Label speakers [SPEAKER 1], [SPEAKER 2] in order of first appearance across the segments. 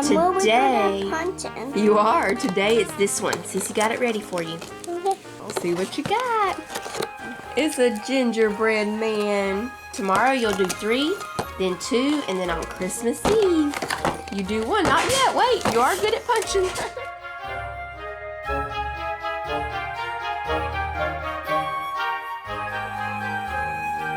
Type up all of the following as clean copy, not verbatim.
[SPEAKER 1] today,
[SPEAKER 2] punching.
[SPEAKER 1] you are. Today it's this one. Sissy got it ready for you.
[SPEAKER 2] Okay.
[SPEAKER 1] We'll see what you got. It's a gingerbread man. Tomorrow you'll do 3, then 2, and then on Christmas Eve, you do 1. Not yet. Wait, you are good at punching.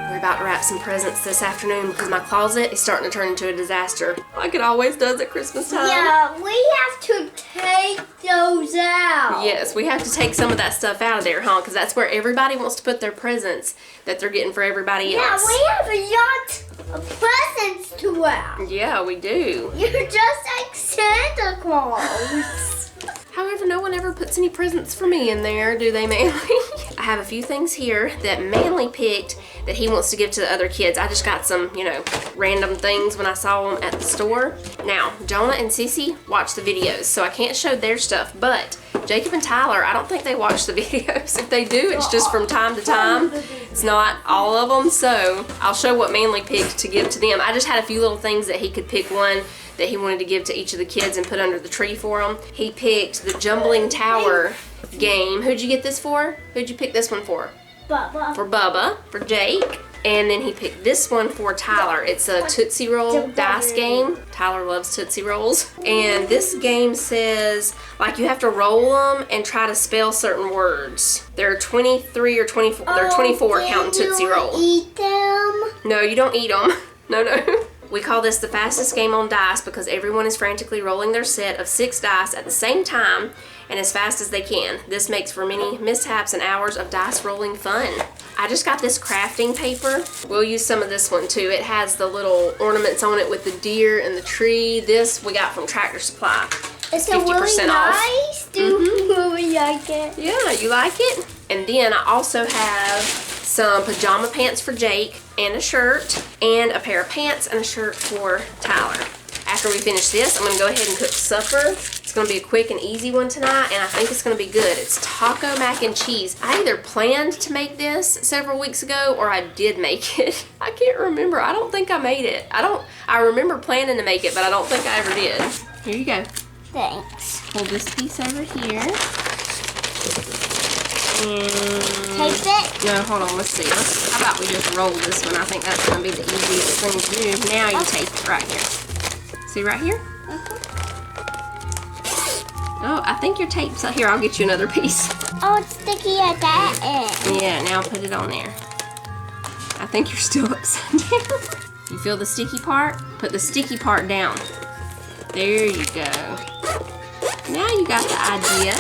[SPEAKER 1] We're about to wrap some presents this afternoon because my closet is starting to turn into a disaster, like it always does at Christmas time.
[SPEAKER 2] Yeah, we have to take those out.
[SPEAKER 1] Yes, we have to take some of that stuff out of there, huh? Because that's where everybody wants to put their presents that they're getting for everybody else.
[SPEAKER 2] Yeah, we have a lot of presents to wrap.
[SPEAKER 1] Yeah, we do.
[SPEAKER 2] You're just like Santa Claus.
[SPEAKER 1] However, no one ever puts any presents for me in there, do they, Manly? I have a few things here that Manly picked that he wants to give to the other kids. I just got some, random things when I saw them at the store. Now, Jonah and Sissy watch the videos, so I can't show their stuff, but Jacob and Tyler, I don't think they watch the videos. If they do, it's just from time to time. It's not all of them, so I'll show what Manly picked to give to them. I just had a few little things that he could pick one that he wanted to give to each of the kids and put under the tree for them. He picked the Jumbling Tower game. Who'd you get this for? Who'd you pick this one for?
[SPEAKER 2] Bubba.
[SPEAKER 1] For Bubba, for Jake. And then he picked this one for Tyler. It's a Tootsie Roll dice game. Tyler loves Tootsie Rolls. And this game says, like, you have to roll them and try to spell certain words. There are 23 or 24. There are 24 counting Tootsie Roll.
[SPEAKER 2] Eat them?
[SPEAKER 1] No, you don't eat them. No. We call this the fastest game on dice because everyone is frantically rolling their set of 6 dice at the same time and as fast as they can. This makes for many mishaps and hours of dice rolling fun. I just got this crafting paper. We'll use some of this one too. It has the little ornaments on it with the deer and the tree. This we got from Tractor Supply.
[SPEAKER 2] It's 50% really nice. Do you really like it?
[SPEAKER 1] Yeah, you like it? And then I also have some pajama pants for Jake and a shirt and a pair of pants and a shirt for Tyler. After we finish this, I'm gonna go ahead and cook supper. It's gonna be a quick and easy one tonight, and I think it's gonna be good. It's taco mac and cheese. I either planned to make this several weeks ago or I did make it. I can't remember. I don't think I made it. I remember planning to make it, but I don't think I ever did. Here you go.
[SPEAKER 2] Thanks.
[SPEAKER 1] Pull this piece over here.
[SPEAKER 2] Tape it?
[SPEAKER 1] No, hold on, let's see. How about we just roll this one? I think that's going to be the easiest thing to do. Now you tape it right here. See right here? Oh, I think your tape's up here. I'll get you another piece.
[SPEAKER 2] Oh, it's sticky at that end.
[SPEAKER 1] Yeah, now put it on there. I think you're still upside down. You feel the sticky part? Put the sticky part down. There you go. Now you got the idea.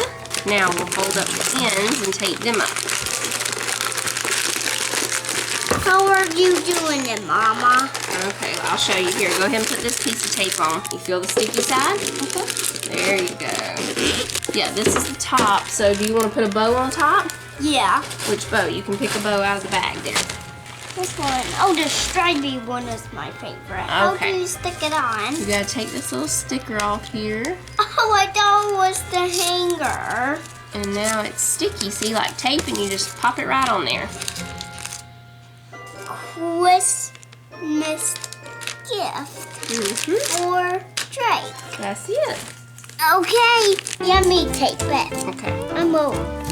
[SPEAKER 1] Now we'll fold up the ends and tape them up.
[SPEAKER 2] How are you doing it, Mama?
[SPEAKER 1] Okay, well, I'll show you here. Go ahead and put this piece of tape on. You feel the sticky side? There you go. Yeah, this is the top. So do you want to put a bow on top?
[SPEAKER 2] Yeah.
[SPEAKER 1] Which bow? You can pick a bow out of the bag there.
[SPEAKER 2] This one. Oh, the stripy one is my favorite. How do you stick it on?
[SPEAKER 1] You gotta take this little sticker off here.
[SPEAKER 2] Oh, I thought it was the hanger.
[SPEAKER 1] And now it's sticky. See, like tape, and you just pop it right on there.
[SPEAKER 2] Christmas gift for Drake.
[SPEAKER 1] That's it.
[SPEAKER 2] Okay, let me tape it.
[SPEAKER 1] Okay.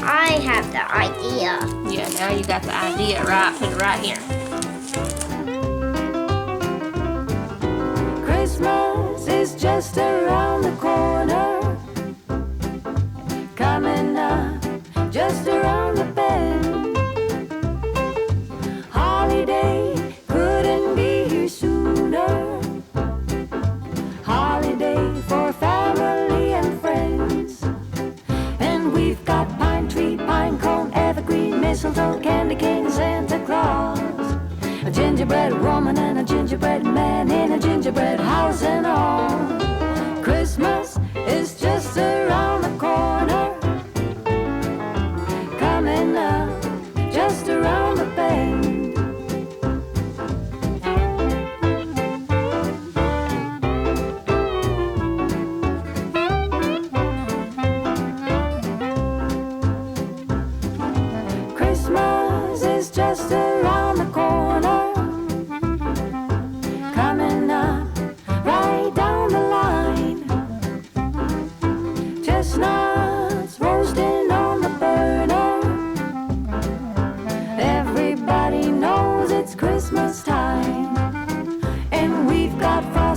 [SPEAKER 2] I have the idea.
[SPEAKER 1] Yeah, now you got the idea, right? Put it right here.
[SPEAKER 3] Christmas is just around the corner, coming up just around the bend. Holiday couldn't be here sooner. Holiday for family and friends. And we've got pine tree, pine cone, evergreen, mistletoe, candy cane, Santa Claus, a gingerbread woman and a gingerbread man in a gingerbread house and all. Christmas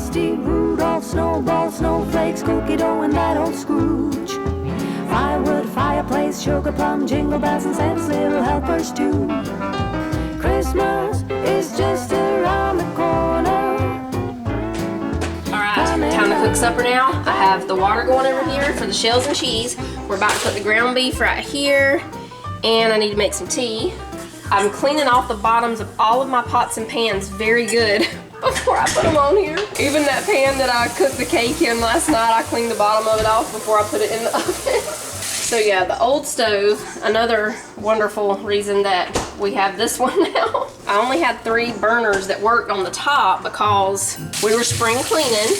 [SPEAKER 3] Frosty, Rudolph, Snowball, Snowflakes, Cookie Dough, and that old Scrooge. Firewood, fireplace, sugar plum, jingle bells, and Santa's little helpers too. Christmas is just around the corner.
[SPEAKER 1] Alright, time to cook supper now. I have the water going over here for the shells and cheese. We're about to put the ground beef right here. And I need to make some tea. I'm cleaning off the bottoms of all of my pots and pans very good before I put them on here. Even that pan that I cooked the cake in last night, I cleaned the bottom of it off before I put it in the oven. So yeah, the old stove, another wonderful reason that we have this one now. I only had 3 burners that worked on the top because we were spring cleaning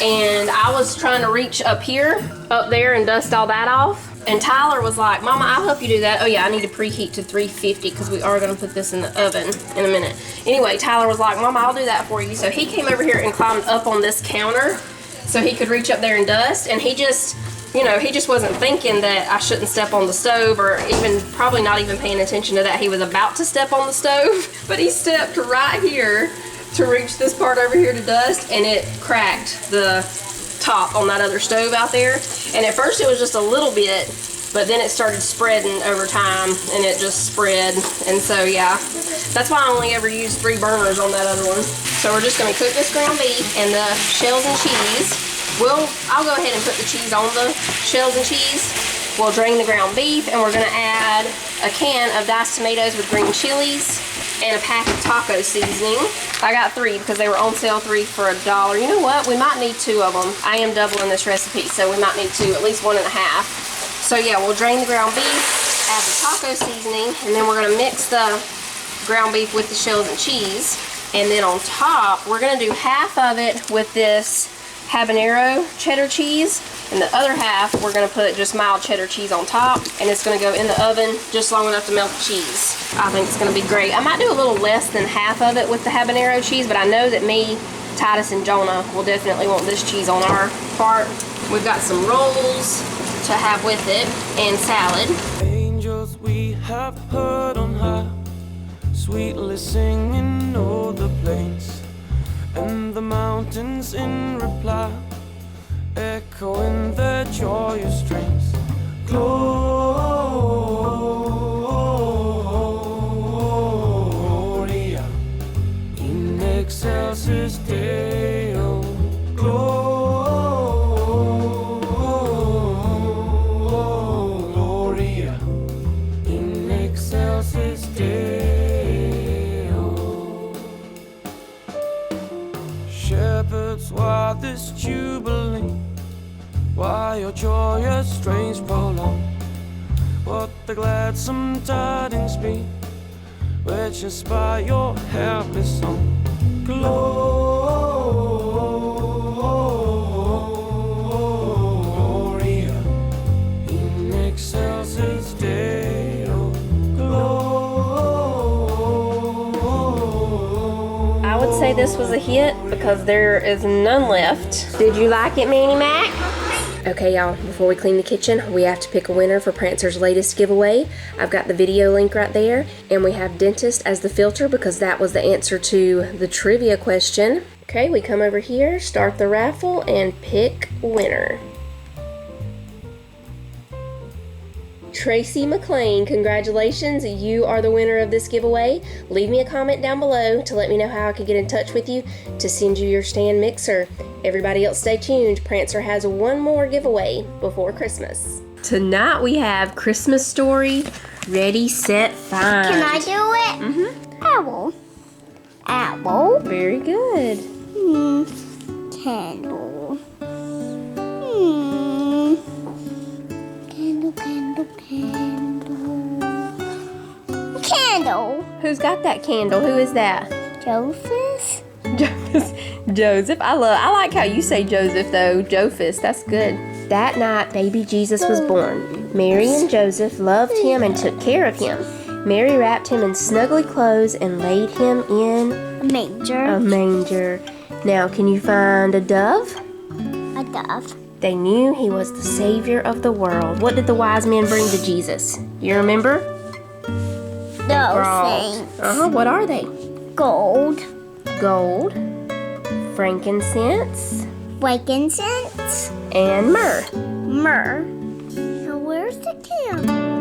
[SPEAKER 1] and I was trying to reach up there and dust all that off. And Tyler was like, Mama, I'll help you do that. Oh yeah, I need to preheat to 350 because we are gonna put this in the oven in a minute. Anyway, Tyler was like, Mama, I'll do that for you. So he came over here and climbed up on this counter so he could reach up there and dust. And he just, you know, he just wasn't thinking that I shouldn't step on the stove, or even probably not even paying attention to that. He was about to step on the stove, but he stepped right here to reach this part over here to dust, and it cracked the top on that other stove out there. And at first it was just a little bit, but then it started spreading over time and it just spread. And so yeah, that's why I only ever used 3 burners on that other one. So we're just gonna cook this ground beef and the shells and cheese. I'll go ahead and put the cheese on the shells and cheese. We'll drain the ground beef and we're gonna add a can of diced tomatoes with green chilies and a pack of taco seasoning. I got 3 because they were on sale, 3 for $1. You know what? We might need 2 of them. I am doubling this recipe, so we might need 2, at least 1.5. So yeah, we'll drain the ground beef, add the taco seasoning, and then we're gonna mix the ground beef with the shells and cheese. And then on top, we're gonna do half of it with this habanero cheddar cheese, and the other half we're gonna put just mild cheddar cheese on top, and it's gonna go in the oven just long enough to melt the cheese. I think it's gonna be great. I might do a little less than half of it with the habanero cheese, but I know that me, Titus, and Jonah will definitely want this cheese on our part. We've got some rolls to have with it and salad.
[SPEAKER 4] Angels we have heard on high, sweetly singing o'er the plains, and the mountains in reply, echoing their joyous strains. Gloria in excelsis Deo. Gloria in excelsis Deo. Shepherds, why this jubilee? Why your joyous strains prolong? What the gladsome tidings be, which inspire your happy song? Gloria in excelsis Deo.
[SPEAKER 1] I would say this was a hit because there is none left. Did you like it, Manny Mac? Okay, y'all, before we clean the kitchen, we have to pick a winner for Prancer's latest giveaway. I've got the video link right there, and we have dentist as the filter because that was the answer to the trivia question. Okay, we come over here, start the raffle, and pick winner. Tracy McLean, congratulations, you are the winner of this giveaway. Leave me a comment down below to let me know how I can get in touch with you to send you your stand mixer. Everybody else stay tuned, Prancer has one more giveaway before Christmas. Tonight we have Christmas Story, Ready, Set, Find.
[SPEAKER 2] Can I do it?
[SPEAKER 1] Mm-hmm.
[SPEAKER 2] Owl. Owl.
[SPEAKER 1] Very good.
[SPEAKER 2] Candle. Candle, candle, candle. Candle.
[SPEAKER 1] Who's got that candle? Who is that?
[SPEAKER 2] Joseph.
[SPEAKER 1] Joseph. I like how you say Joseph though. Jophus, that's good. That night baby Jesus was born. Mary and Joseph loved him and took care of him. Mary wrapped him in snuggly clothes and laid him in
[SPEAKER 2] A manger.
[SPEAKER 1] a manger. Now can you find a dove?
[SPEAKER 2] A dove.
[SPEAKER 1] They knew he was the savior of the world. What did the wise men bring to Jesus? You remember?
[SPEAKER 2] Those things.
[SPEAKER 1] What are they?
[SPEAKER 2] Gold.
[SPEAKER 1] Gold, frankincense,
[SPEAKER 2] Frankincense.
[SPEAKER 1] and myrrh.
[SPEAKER 2] Myrrh. Now where's the candle?